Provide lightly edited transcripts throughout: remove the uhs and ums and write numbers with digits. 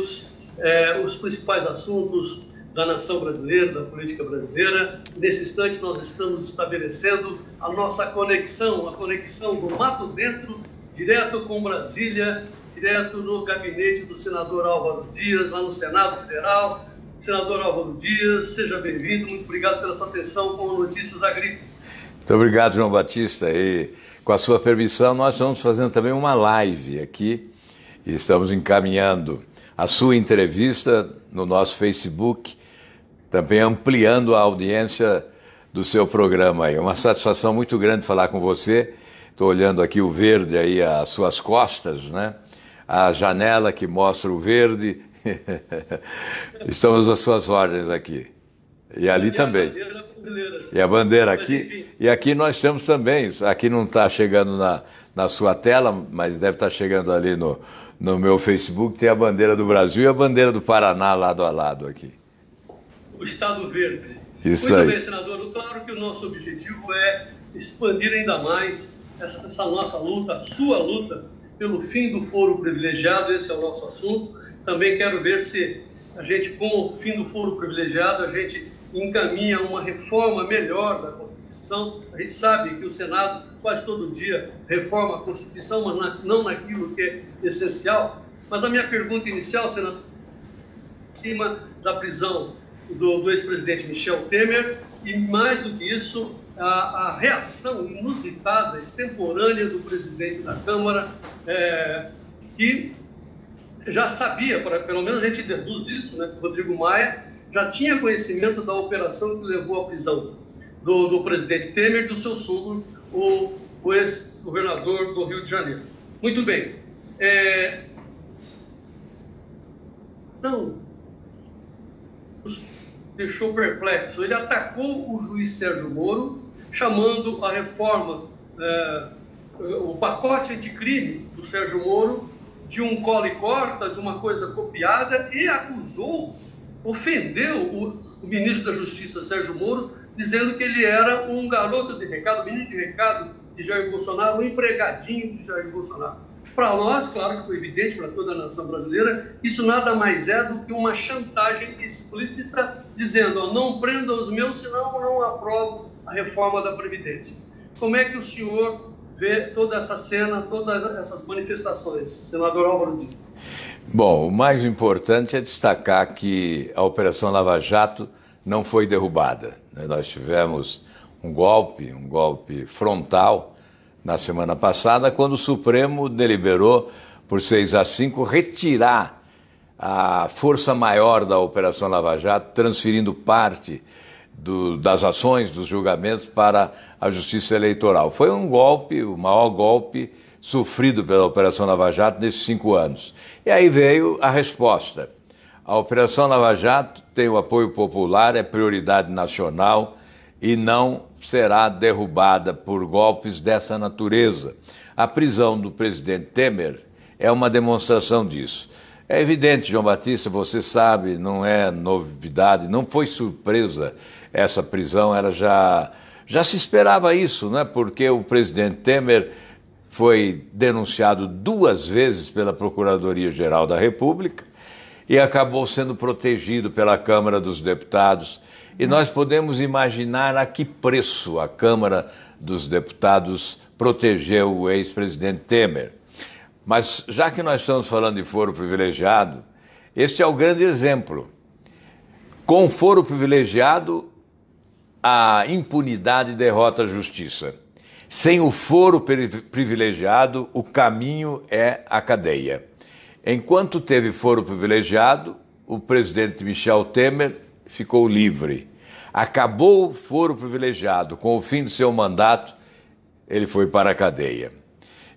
discutimos os principais assuntos da nação brasileira, da política brasileira. Nesse instante, nós estamos estabelecendo a nossa conexão, a conexão do Mato Dentro, direto com Brasília, direto no gabinete do senador Álvaro Dias, lá no Senado Federal. Senador Álvaro Dias, seja bem-vindo, muito obrigado pela sua atenção com Notícias Agrícolas. Muito obrigado, João Batista, e com a sua permissão, nós estamos fazendo também uma live aqui, e estamos encaminhando a sua entrevista no nosso Facebook, também ampliando a audiência do seu programa aí. É uma satisfação muito grande falar com você. Estou olhando aqui o verde aí às suas costas, né? A janela que mostra o verde. Estamos às suas ordens aqui. E ali também. E a bandeira aqui. E aqui nós temos também, aqui não está chegando na sua tela, mas deve estar chegando ali no meu Facebook, tem a bandeira do Brasil e a bandeira do Paraná lado a lado aqui. O Estado Verde. Isso muito aí. Bem, senador. Claro que o nosso objetivo é expandir ainda mais essa nossa luta, a sua luta, pelo fim do foro privilegiado. Esse é o nosso assunto. Também quero ver se a gente, com o fim do foro privilegiado, a gente encaminha uma reforma melhor da Constituição. A gente sabe que o Senado quase todo dia reforma a Constituição, mas não naquilo que é essencial. Mas a minha pergunta inicial, senador, em cima da prisão do ex-presidente Michel Temer, e mais do que isso, a reação inusitada, extemporânea do presidente da Câmara, que já sabia, pelo menos a gente deduz isso, né, que o Rodrigo Maia já tinha conhecimento da operação que levou à prisão do presidente Temer e do seu sogro, o ex-governador do Rio de Janeiro. Muito bem. Então, deixou perplexo. Ele atacou o juiz Sérgio Moro, chamando a reforma, o pacote anticrime do Sérgio Moro, de um cola e corta, de uma coisa copiada, e acusou, ofendeu o ministro da Justiça, Sérgio Moro, dizendo que ele era um garoto de recado, menino de recado de Jair Bolsonaro, um empregadinho de Jair Bolsonaro. Para nós, claro que foi evidente, para toda a nação brasileira, isso nada mais é do que uma chantagem explícita, dizendo: não prenda os meus, senão não aprovo a reforma da Previdência. Como é que o senhor vê toda essa cena, todas essas manifestações, senador Álvaro Dias? Bom, o mais importante é destacar que a Operação Lava Jato não foi derrubada. Nós tivemos um golpe frontal na semana passada, quando o Supremo deliberou por 6-5 retirar a força maior da Operação Lava Jato, transferindo parte das ações, dos julgamentos para a Justiça Eleitoral. Foi um golpe, o maior golpe sofrido pela Operação Lava Jato nesses 5 anos. E aí veio a resposta. A Operação Lava Jato tem o apoio popular, é prioridade nacional e não será derrubada por golpes dessa natureza. A prisão do presidente Temer é uma demonstração disso. É evidente, João Batista, você sabe, não é novidade, não foi surpresa essa prisão, já se esperava isso, né? Porque o presidente Temer foi denunciado 2 vezes pela Procuradoria-Geral da República e acabou sendo protegido pela Câmara dos Deputados. E nós podemos imaginar a que preço a Câmara dos Deputados protegeu o ex-presidente Temer. Mas já que nós estamos falando de foro privilegiado, este é o grande exemplo. Com foro privilegiado, a impunidade derrota a justiça. Sem o foro privilegiado, o caminho é a cadeia. Enquanto teve foro privilegiado, o presidente Michel Temer ficou livre. Acabou o foro privilegiado, com o fim do seu mandato, ele foi para a cadeia.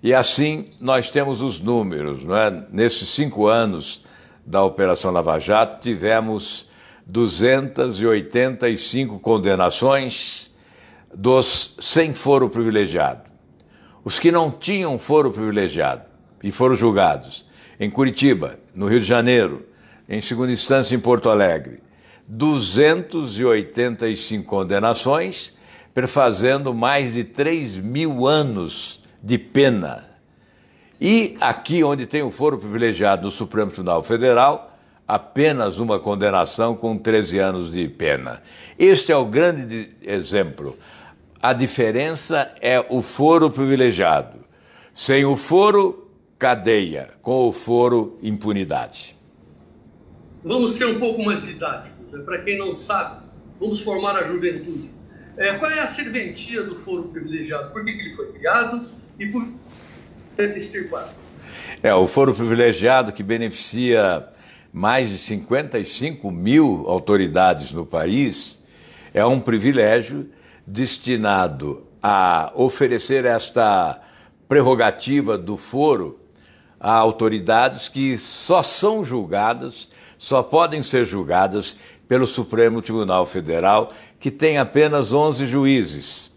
E assim nós temos os números, não é? Nesses 5 anos da Operação Lava Jato, tivemos 285 condenações dos sem foro privilegiado. Os que não tinham foro privilegiado e foram julgados em Curitiba, no Rio de Janeiro, em segunda instância em Porto Alegre, 285 condenações, perfazendo mais de 3.000 anos de pena. E aqui onde tem o foro privilegiado no Supremo Tribunal Federal, apenas uma condenação com 13 anos de pena. Este é o grande exemplo. A diferença é o foro privilegiado. Sem o foro, cadeia. Com o foro, impunidade. Vamos ser um pouco mais didáticos. Para quem não sabe, vamos formar a juventude. Qual é a serventia do foro privilegiado? Por que ele foi criado e por que ele é extirpado? O foro privilegiado, que beneficia mais de 55 mil autoridades no país, é um privilégio destinado a oferecer esta prerrogativa do foro a autoridades que só são julgadas, só podem ser julgadas pelo Supremo Tribunal Federal, que tem apenas 11 juízes.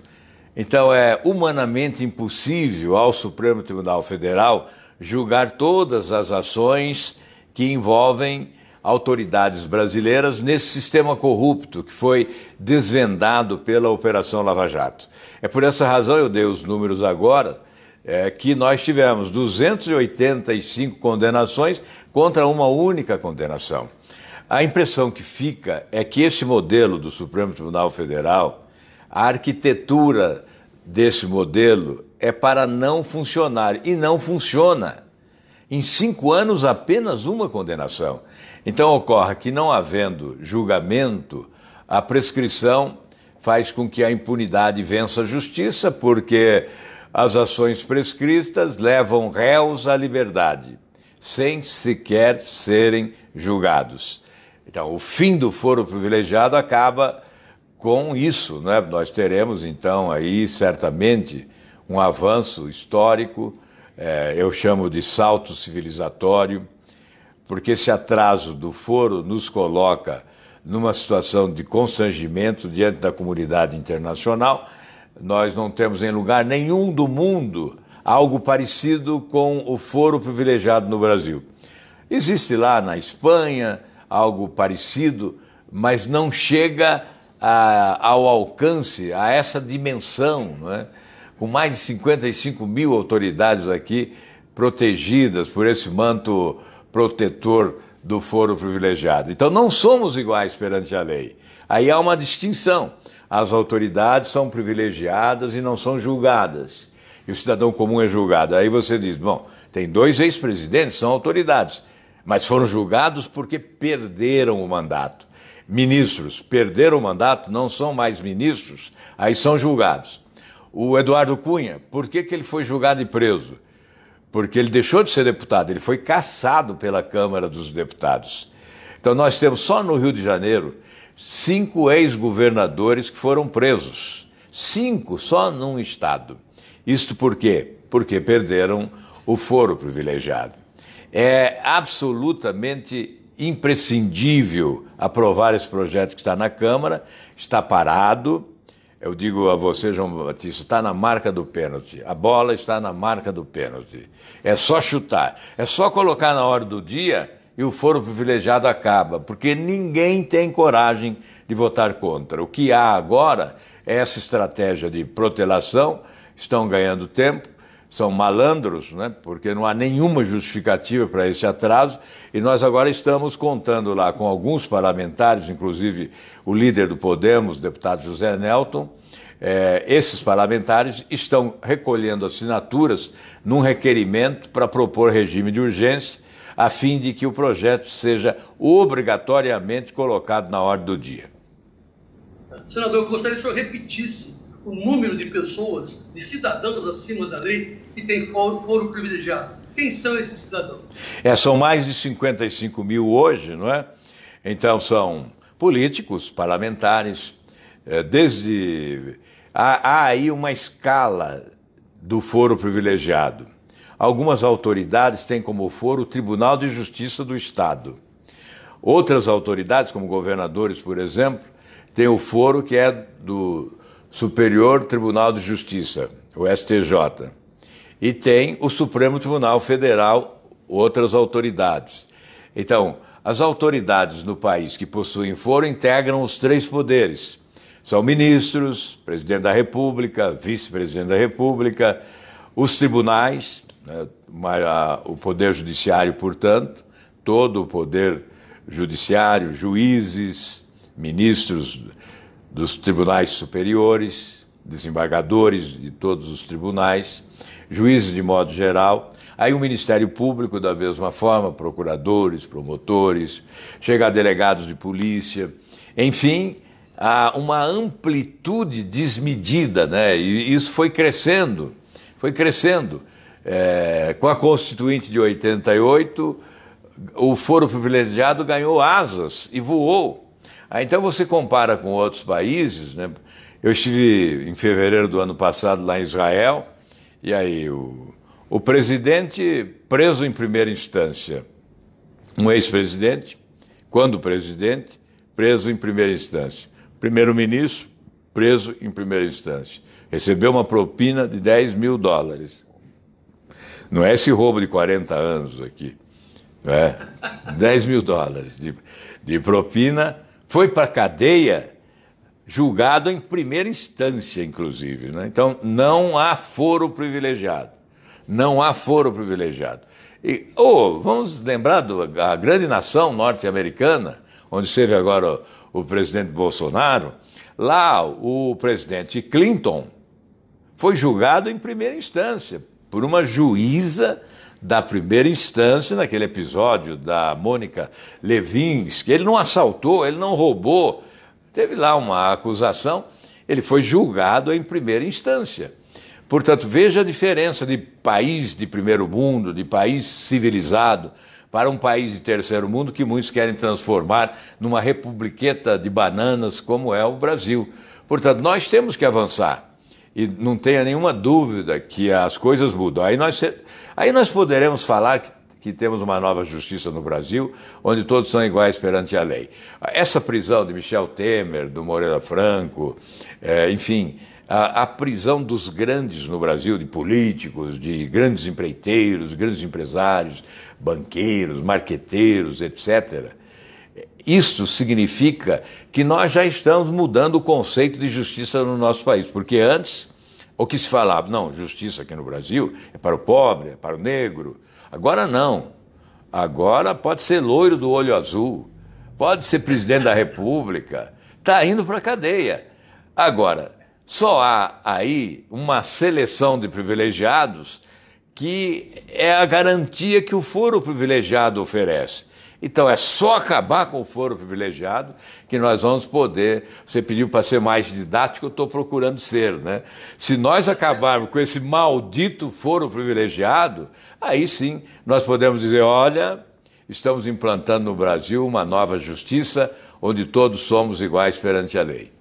Então é humanamente impossível ao Supremo Tribunal Federal julgar todas as ações que envolvem autoridades brasileiras nesse sistema corrupto que foi desvendado pela Operação Lava Jato. É por essa razão, eu dei os números agora, que nós tivemos 285 condenações contra uma única condenação. A impressão que fica é que esse modelo do Supremo Tribunal Federal, a arquitetura desse modelo é para não funcionar, e não funciona. Em 5 anos, apenas uma condenação. Então ocorre que, não havendo julgamento, a prescrição faz com que a impunidade vença a justiça, porque as ações prescritas levam réus à liberdade, sem sequer serem julgados. Então, o fim do foro privilegiado acaba com isso, né? Nós teremos, então, aí, certamente, um avanço histórico, eu chamo de salto civilizatório, porque esse atraso do foro nos coloca numa situação de constrangimento diante da comunidade internacional. Nós não temos em lugar nenhum do mundo algo parecido com o foro privilegiado no Brasil. Existe lá na Espanha algo parecido, mas não chega ao alcance, a essa dimensão, não é? Com mais de 55 mil autoridades aqui protegidas por esse manto protetor do foro privilegiado. Então não somos iguais perante a lei. Aí há uma distinção. As autoridades são privilegiadas e não são julgadas. E o cidadão comum é julgado. Aí você diz, bom, tem 2 ex-presidentes, são autoridades, mas foram julgados porque perderam o mandato. Ministros perderam o mandato, não são mais ministros, aí são julgados. O Eduardo Cunha, por que ele foi julgado e preso? Porque ele deixou de ser deputado, ele foi cassado pela Câmara dos Deputados. Então nós temos só no Rio de Janeiro 5 ex-governadores que foram presos. 5 só num estado. Isto por quê? Porque perderam o foro privilegiado. É absolutamente imprescindível aprovar esse projeto que está na Câmara, está parado. Eu digo a você, João Batista, está na marca do pênalti. A bola está na marca do pênalti. É só chutar, é só colocar na hora do dia e o foro privilegiado acaba, porque ninguém tem coragem de votar contra. O que há agora é essa estratégia de protelação, estão ganhando tempo, são malandros, né? Porque não há nenhuma justificativa para esse atraso, e nós agora estamos contando lá com alguns parlamentares, inclusive o líder do Podemos, o deputado José Nelton. Esses parlamentares estão recolhendo assinaturas num requerimento para propor regime de urgência, a fim de que o projeto seja obrigatoriamente colocado na ordem do dia. Senador, eu gostaria que o senhor repetisse o número de pessoas, de cidadãos acima da lei, que têm foro privilegiado. Quem são esses cidadãos? São mais de 55 mil hoje, não é? Então são políticos, parlamentares, há aí uma escala do foro privilegiado. Algumas autoridades têm como foro o Tribunal de Justiça do Estado. Outras autoridades, como governadores, por exemplo, têm o foro que é do Superior Tribunal de Justiça, o STJ. E tem o Supremo Tribunal Federal, outras autoridades. Então, as autoridades no país que possuem foro integram os 3 poderes. São ministros, presidente da República, vice-presidente da República, os tribunais, né, o Poder Judiciário, portanto, todo o poder judiciário, juízes, ministros dos tribunais superiores, desembargadores de todos os tribunais, juízes de modo geral, aí o Ministério Público da mesma forma, procuradores, promotores, chega a delegados de polícia, enfim, há uma amplitude desmedida, né? E isso foi crescendo, foi crescendo. Com a Constituinte de 88, o foro privilegiado ganhou asas e voou. Então você compara com outros países, né? Eu estive em fevereiro do ano passado lá em Israel, e aí o presidente preso em primeira instância, um ex-presidente, quando presidente, preso em primeira instância, primeiro-ministro preso em primeira instância, recebeu uma propina de $10.000. Não é esse roubo de 40 anos aqui, não é? $10.000 de propina, foi para a cadeia, julgado em primeira instância, inclusive, né? Então, não há foro privilegiado. Não há foro privilegiado. E, vamos lembrar da grande nação norte-americana, onde esteve agora o presidente Bolsonaro. Lá, o presidente Clinton foi julgado em primeira instância por uma juíza da primeira instância, naquele episódio da Mônica Lewinsky. Ele não assaltou, ele não roubou. Teve lá uma acusação, ele foi julgado em primeira instância. Portanto, veja a diferença de país de primeiro mundo, de país civilizado, para um país de terceiro mundo que muitos querem transformar numa republiqueta de bananas como é o Brasil. Portanto, nós temos que avançar. E não tenha nenhuma dúvida que as coisas mudam. Aí nós poderemos falar que temos uma nova justiça no Brasil, onde todos são iguais perante a lei. Essa prisão de Michel Temer, do Moreira Franco, enfim, a prisão dos grandes no Brasil, de políticos, de grandes empreiteiros, grandes empresários, banqueiros, marqueteiros, etc. Isto significa que nós já estamos mudando o conceito de justiça no nosso país, porque antes o que se falava, não, justiça aqui no Brasil é para o pobre, é para o negro. Agora não. Agora pode ser loiro do olho azul, pode ser presidente da República, está indo para a cadeia. Agora, só há aí uma seleção de privilegiados que é a garantia que o foro privilegiado oferece. Então é só acabar com o foro privilegiado que nós vamos poder... Você pediu para ser mais didático, eu estou procurando ser, né? Se nós acabarmos com esse maldito foro privilegiado, aí sim nós podemos dizer, olha, estamos implantando no Brasil uma nova justiça onde todos somos iguais perante a lei.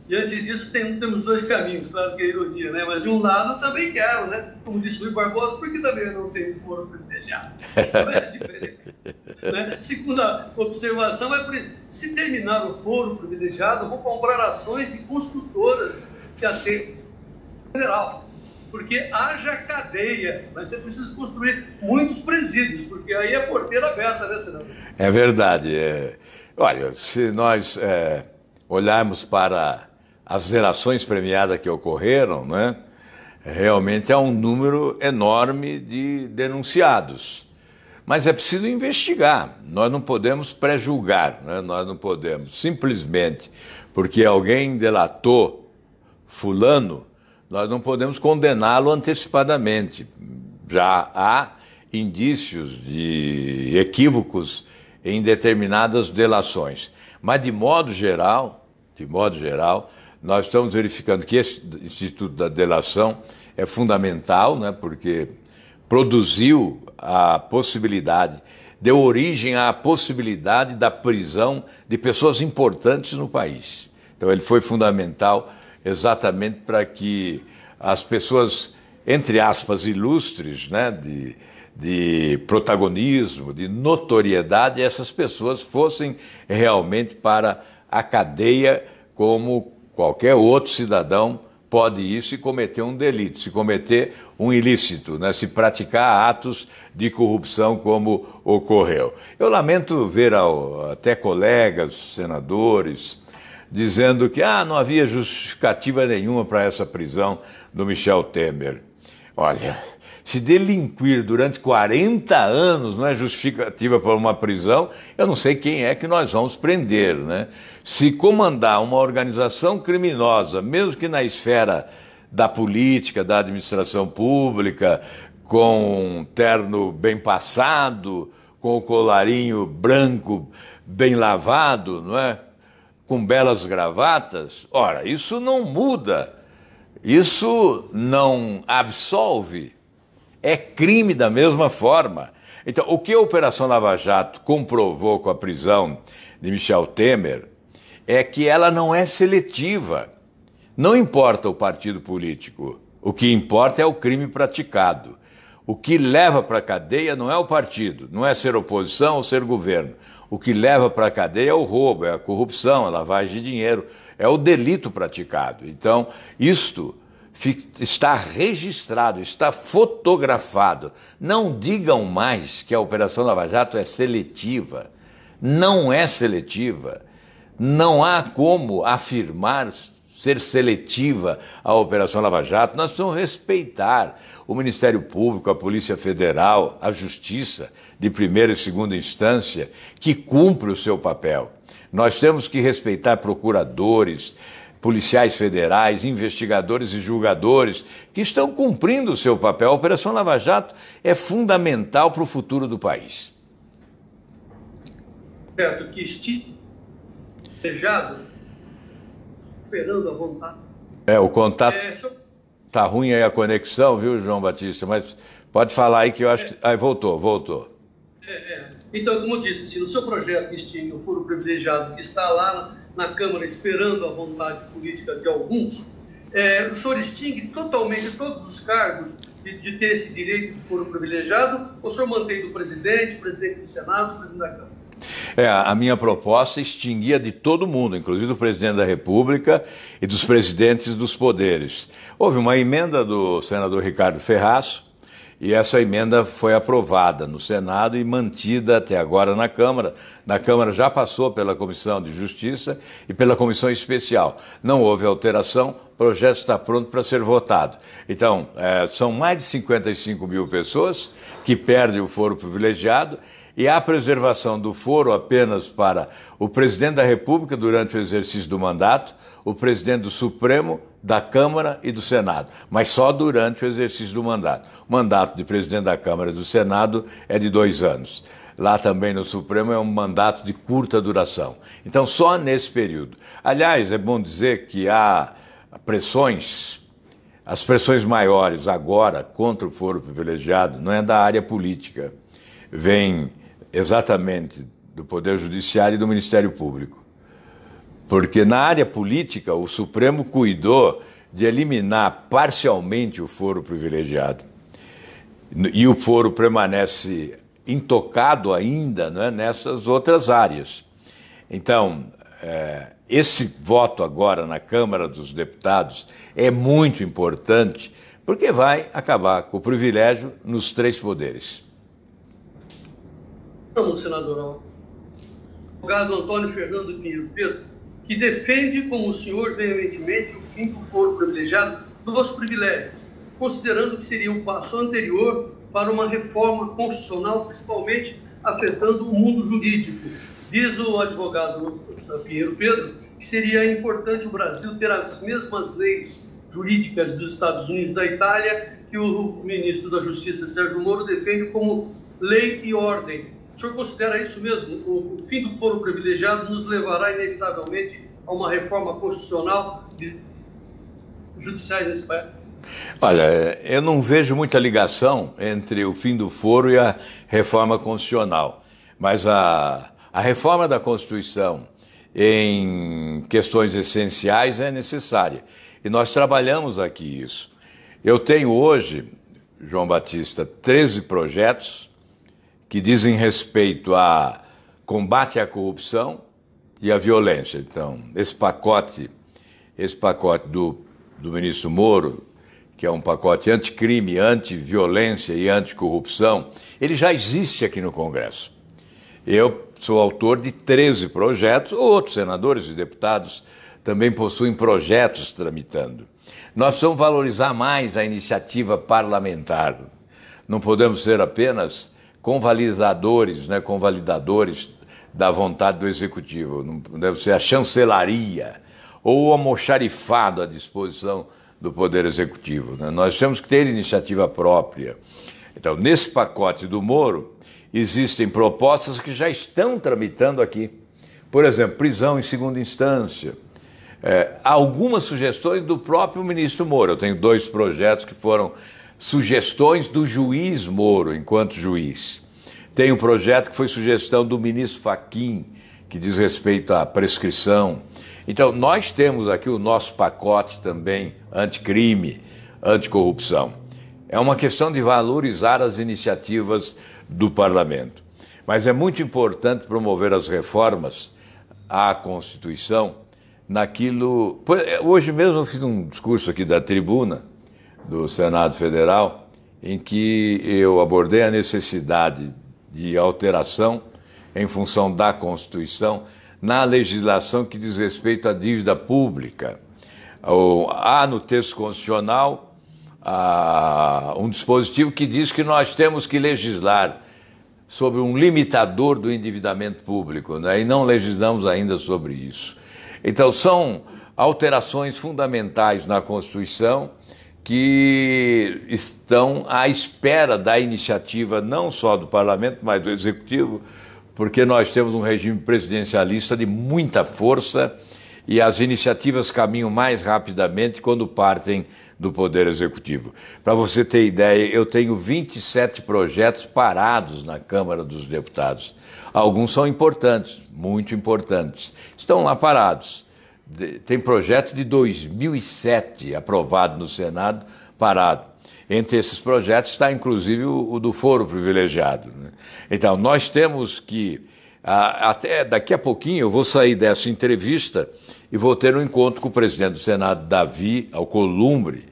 Diante disso, temos dois caminhos, claro que é ironia, né? Mas de um lado eu também quero, né? Como disse Luiz Barbosa, porque também não tem foro privilegiado. Não é a diferença. Né? Segunda observação é por isso, se terminar o foro privilegiado, eu vou comprar ações de construtoras que atendem federal. Porque haja cadeia, mas você precisa construir muitos presídios, porque aí é porteira aberta, né, senador? É verdade. Olha, se nós olharmos para as delações premiadas que ocorreram, né, realmente há um número enorme de denunciados. Mas é preciso investigar, nós não podemos pré-julgar, né? Nós não podemos simplesmente, porque alguém delatou fulano, nós não podemos condená-lo antecipadamente. Já há indícios de equívocos em determinadas delações. Mas, de modo geral, nós estamos verificando que esse Instituto da Delação é fundamental, né, porque produziu a possibilidade, deu origem à possibilidade da prisão de pessoas importantes no país. Então, ele foi fundamental exatamente para que as pessoas, entre aspas, ilustres, né, de protagonismo, de notoriedade, essas pessoas fossem realmente para a cadeia como qualquer outro cidadão pode isso e cometer um delito, se cometer um ilícito, né, se praticar atos de corrupção como ocorreu. Eu lamento ver até colegas, senadores, dizendo que não havia justificativa nenhuma para essa prisão do Michel Temer. Olha, Se delinquir durante 40 anos não é justificativa para uma prisão, eu não sei quem é que nós vamos prender, né? Se comandar uma organização criminosa, mesmo que na esfera da política, da administração pública, com um terno bem passado, com o colarinho branco bem lavado, não é? Com belas gravatas, ora, isso não muda, isso não absolve, é crime da mesma forma. Então, o que a Operação Lava Jato comprovou com a prisão de Michel Temer é que ela não é seletiva. Não importa o partido político, o que importa é o crime praticado. O que leva para a cadeia não é o partido, não é ser oposição ou ser governo. O que leva para a cadeia é o roubo, é a corrupção, a lavagem de dinheiro, é o delito praticado. Então, isto está registrado, está fotografado. Não digam mais que a Operação Lava Jato é seletiva. Não é seletiva. Não há como afirmar ser seletiva a Operação Lava Jato. Nós precisamos respeitar o Ministério Público, a Polícia Federal, a Justiça de primeira e segunda instância, que cumpre o seu papel. Nós temos que respeitar procuradores, policiais federais, investigadores e julgadores que estão cumprindo o seu papel. A Operação Lava Jato é fundamental para o futuro do país. Certo, que estejado esperando a vontade. O contato tá ruim aí a conexão, viu, João Batista? Mas pode falar aí que eu acho que... Aí voltou. Então, como eu disse, se no seu projeto que extingue o foro privilegiado, que está lá na Câmara esperando a vontade política de alguns, o senhor extingue totalmente todos os cargos de ter esse direito de foro privilegiado, ou o senhor mantém do presidente do Senado, presidente da Câmara? A minha proposta extinguia de todo mundo, inclusive do presidente da República e dos presidentes dos poderes. Houve uma emenda do senador Ricardo Ferraz e essa emenda foi aprovada no Senado e mantida até agora na Câmara. Na Câmara já passou pela Comissão de Justiça e pela Comissão Especial. Não houve alteração, o projeto está pronto para ser votado. Então, são mais de 55 mil pessoas que perdem o foro privilegiado e a preservação do foro apenas para o presidente da República durante o exercício do mandato, o presidente do Supremo, da Câmara e do Senado, mas só durante o exercício do mandato. O mandato de presidente da Câmara e do Senado é de 2 anos. Lá também no Supremo é um mandato de curta duração. Então, só nesse período. Aliás, é bom dizer que há pressões, as pressões maiores agora contra o foro privilegiado não é da área política, vem exatamente do Poder Judiciário e do Ministério Público. Porque na área política o Supremo cuidou de eliminar parcialmente o foro privilegiado. E o foro permanece intocado ainda, não é, nessas outras áreas. Então, esse voto agora na Câmara dos Deputados é muito importante porque vai acabar com o privilégio nos 3 poderes. Vamos, senador. O advogado Antônio Fernando Pinheiro Pedro, que defende, como o senhor, veementemente, o fim do foro privilegiado dos privilégios, considerando que seria um passo anterior para uma reforma constitucional, principalmente afetando o mundo jurídico. Diz o advogado Pinheiro Pedro que seria importante o Brasil ter as mesmas leis jurídicas dos Estados Unidos e da Itália que o ministro da Justiça, Sérgio Moro, defende como lei e ordem. O senhor considera isso mesmo? O fim do foro privilegiado nos levará inevitavelmente a uma reforma constitucional de judiciais nesse país? Olha, eu não vejo muita ligação entre o fim do foro e a reforma constitucional, mas a reforma da Constituição em questões essenciais é necessária. E nós trabalhamos aqui isso. Eu tenho hoje, João Batista, 13 projetos que dizem respeito a combate à corrupção e à violência. Então, esse pacote do ministro Moro, que é um pacote anticrime, antiviolência e anticorrupção, ele já existe aqui no Congresso. Eu sou autor de 13 projetos, outros senadores e deputados também possuem projetos tramitando. Nós precisamos valorizar mais a iniciativa parlamentar. não podemos ser apenas convalidadores, né, convalidadores da vontade do Executivo, não podemos ser a chancelaria ou o almoxarifado à disposição do Poder Executivo, né? Nós temos que ter iniciativa própria. Então, nesse pacote do Moro, existem propostas que já estão tramitando aqui. Por exemplo, prisão em segunda instância. Algumas sugestões do próprio ministro Moro. Eu tenho 2 projetos que foram sugestões do juiz Moro, enquanto juiz. Tem um projeto que foi sugestão do ministro Fachin, que diz respeito à prescrição. Então, nós temos aqui o nosso pacote também anticrime, anticorrupção. É uma questão de valorizar as iniciativas do parlamento. Mas é muito importante promover as reformas à Constituição naquilo... Hoje mesmo eu fiz um discurso aqui da tribuna do Senado Federal em que eu abordei a necessidade de alteração em função da Constituição na legislação que diz respeito à dívida pública. Há no texto constitucional um dispositivo que diz que nós temos que legislar sobre um limitador do endividamento público, né? E não legislamos ainda sobre isso. Então, são alterações fundamentais na Constituição que estão à espera da iniciativa não só do Parlamento, mas do Executivo, porque nós temos um regime presidencialista de muita força e as iniciativas caminham mais rapidamente quando partem do Poder Executivo. Para você ter ideia, eu tenho 27 projetos parados na Câmara dos Deputados. Alguns são importantes, muito importantes. Estão lá parados. Tem projeto de 2007 aprovado no Senado, parado. Entre esses projetos está inclusive o do foro privilegiado, né? Então, nós temos que, até daqui a pouquinho eu vou sair dessa entrevista e vou ter um encontro com o presidente do Senado, Davi Alcolumbre,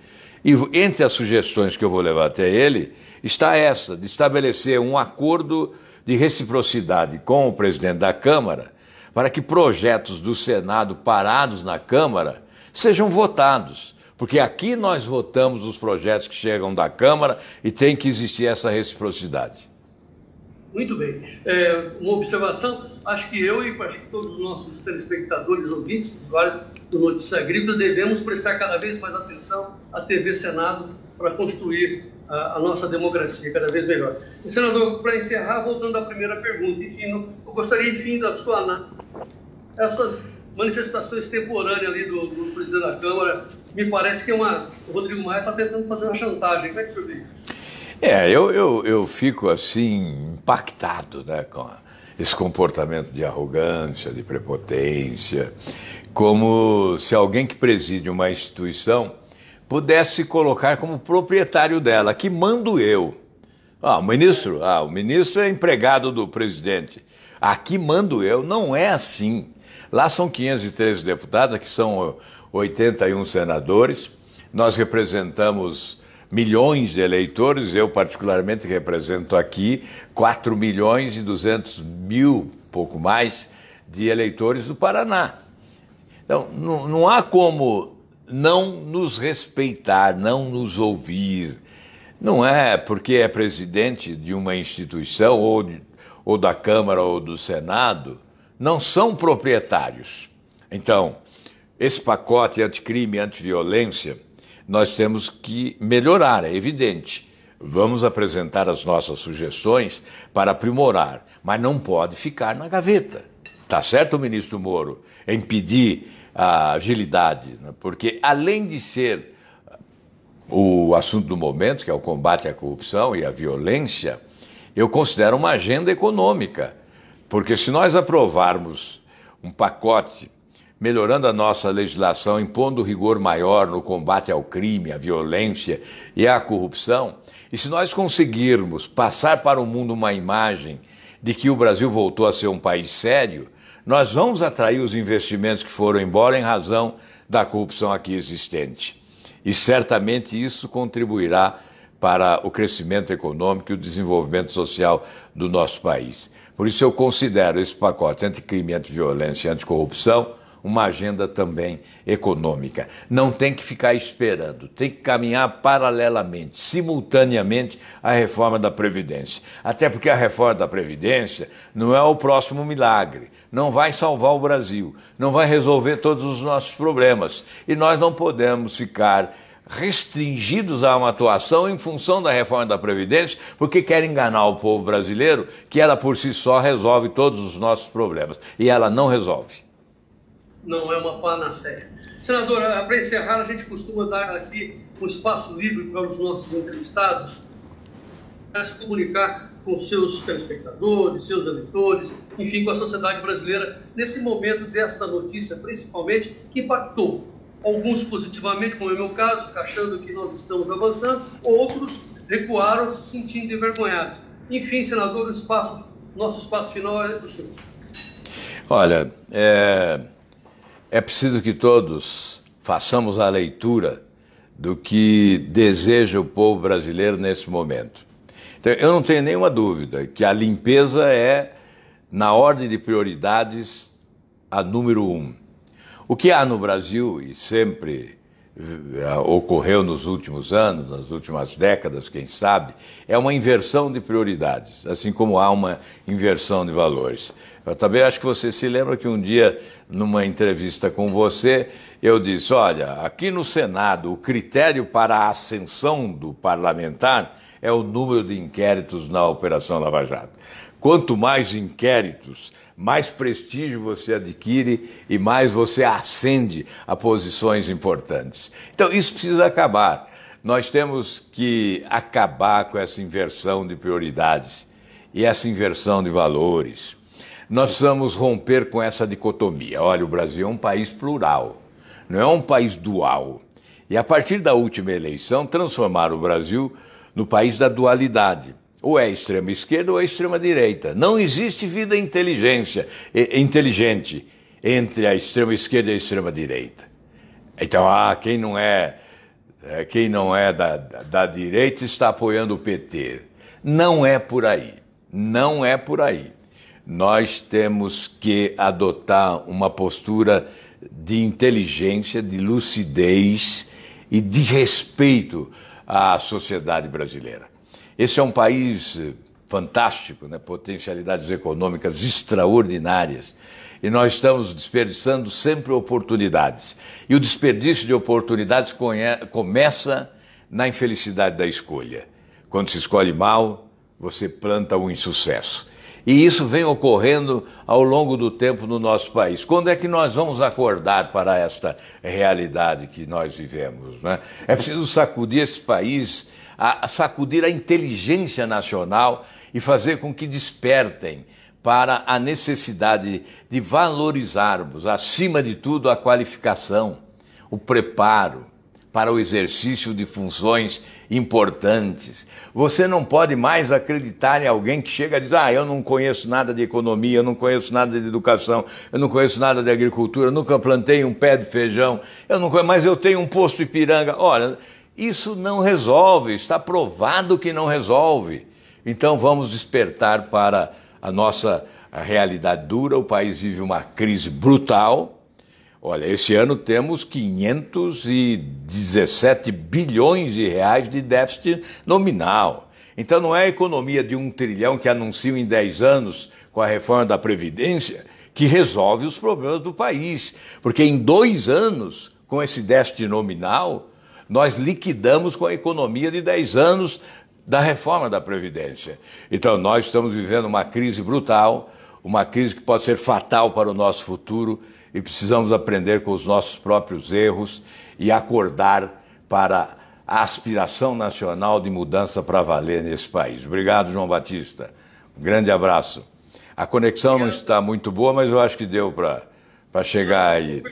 e entre as sugestões que eu vou levar até ele, está essa, de estabelecer um acordo de reciprocidade com o presidente da Câmara, para que projetos do Senado parados na Câmara sejam votados. Porque aqui nós votamos os projetos que chegam da Câmara e tem que existir essa reciprocidade. Muito bem. Uma observação, acho que eu e acho que todos os nossos telespectadores, ouvintes do Notícia Agrícola, devemos prestar cada vez mais atenção à TV Senado para construir a nossa democracia cada vez melhor. E, senador, para encerrar, voltando à primeira pergunta, enfim, eu gostaria, enfim, da sua... Essas manifestações temporâneas ali do presidente da Câmara, me parece que o Rodrigo Maia está tentando fazer uma chantagem. Como é que o senhor vê? Eu fico assim impactado, né, com esse comportamento de arrogância, de prepotência, como se alguém que preside uma instituição pudesse se colocar como proprietário dela, que mando eu. O ministro é empregado do presidente. Aqui mando eu. Não é assim. Lá são 513 deputados, aqui são 81 senadores. Nós representamos milhões de eleitores, eu particularmente represento aqui 4 milhões e 200 mil, pouco mais, de eleitores do Paraná. Então, não há como não nos respeitar, não nos ouvir. Não é porque é presidente de uma instituição, ou da Câmara ou do Senado, não são proprietários. Então, esse pacote anticrime e antiviolência, nós temos que melhorar, é evidente. Vamos apresentar as nossas sugestões para aprimorar, mas não pode ficar na gaveta. Tá certo, ministro Moro? É impedir a agilidade, né? Porque além de ser o assunto do momento, que é o combate à corrupção e à violência, eu considero uma agenda econômica. Porque se nós aprovarmos um pacote melhorando a nossa legislação, impondo rigor maior no combate ao crime, à violência e à corrupção, e se nós conseguirmos passar para o mundo uma imagem de que o Brasil voltou a ser um país sério, nós vamos atrair os investimentos que foram embora em razão da corrupção aqui existente. E certamente isso contribuirá para o crescimento econômico e o desenvolvimento social do nosso país. Por isso eu considero esse pacote anticrime, antiviolência e anticorrupção uma agenda também econômica. Não tem que ficar esperando, tem que caminhar paralelamente, simultaneamente à reforma da Previdência. Até porque a reforma da Previdência não é o próximo milagre, não vai salvar o Brasil, não vai resolver todos os nossos problemas. E nós não podemos ficar restringidos a uma atuação em função da reforma da Previdência, porque querem enganar o povo brasileiro que ela por si só resolve todos os nossos problemas. E ela não resolve. Não é uma panaceia. Senador, para encerrar, a gente costuma dar aqui um espaço livre para os nossos entrevistados para se comunicar com seus telespectadores, seus eleitores, enfim, com a sociedade brasileira, nesse momento desta notícia, principalmente, que impactou alguns positivamente, como é o meu caso, achando que nós estamos avançando, outros recuaram se sentindo envergonhados. Enfim, senador, nosso espaço final é do senhor. Olha, é preciso que todos façamos a leitura do que deseja o povo brasileiro nesse momento. Então, eu não tenho nenhuma dúvida que a limpeza é, na ordem de prioridades, a número 1. O que há no Brasil, e sempre ocorreu nos últimos anos, nas últimas décadas, quem sabe, é uma inversão de prioridades, assim como há uma inversão de valores. Eu também acho que você se lembra que um dia, numa entrevista com você, eu disse, olha, aqui no Senado, o critério para a ascensão do parlamentar é o número de inquéritos na Operação Lava Jato. Quanto mais inquéritos, mais prestígio você adquire e mais você ascende a posições importantes. Então, isso precisa acabar. Nós temos que acabar com essa inversão de prioridades e essa inversão de valores. Nós precisamos romper com essa dicotomia. Olha, o Brasil é um país plural, não é um país dual. E a partir da última eleição, transformaram o Brasil no país da dualidade. Ou é extrema esquerda ou é extrema direita. Não existe vida inteligente entre a extrema esquerda e a extrema direita. Então, quem não é da direita está apoiando o PT. Não é por aí. Não é por aí. Nós temos que adotar uma postura de inteligência, de lucidez e de respeito à sociedade brasileira. Esse é um país fantástico, né? Potencialidades econômicas extraordinárias. E nós estamos desperdiçando sempre oportunidades. E o desperdício de oportunidades começa na infelicidade da escolha. Quando se escolhe mal, você planta o insucesso. E isso vem ocorrendo ao longo do tempo no nosso país. Quando é que nós vamos acordar para esta realidade que nós vivemos, né? É preciso sacudir esse país, sacudir a inteligência nacional e fazer com que despertem para a necessidade de valorizarmos, acima de tudo, a qualificação, o preparo para o exercício de funções importantes. Você não pode mais acreditar em alguém que chega e diz, eu não conheço nada de economia, eu não conheço nada de educação, eu não conheço nada de agricultura, eu nunca plantei um pé de feijão, mas eu tenho um posto Ipiranga. Olha, isso não resolve, está provado que não resolve. Então vamos despertar para a nossa realidade dura. O país vive uma crise brutal. Olha, esse ano temos 517 bilhões de reais de déficit nominal. Então não é a economia de 1 trilhão que anunciam em 10 anos com a reforma da Previdência que resolve os problemas do país. Porque em 2 anos, com esse déficit nominal, nós liquidamos com a economia de 10 anos da reforma da Previdência. Então, nós estamos vivendo uma crise brutal, uma crise que pode ser fatal para o nosso futuro e precisamos aprender com os nossos próprios erros e acordar para a aspiração nacional de mudança para valer nesse país. Obrigado, João Batista. Um grande abraço. A conexão não está muito boa, mas eu acho que deu para chegar aí.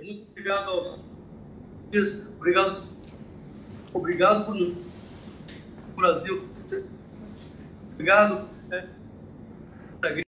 Muito obrigado aos... Obrigado por o Brasil. Obrigado.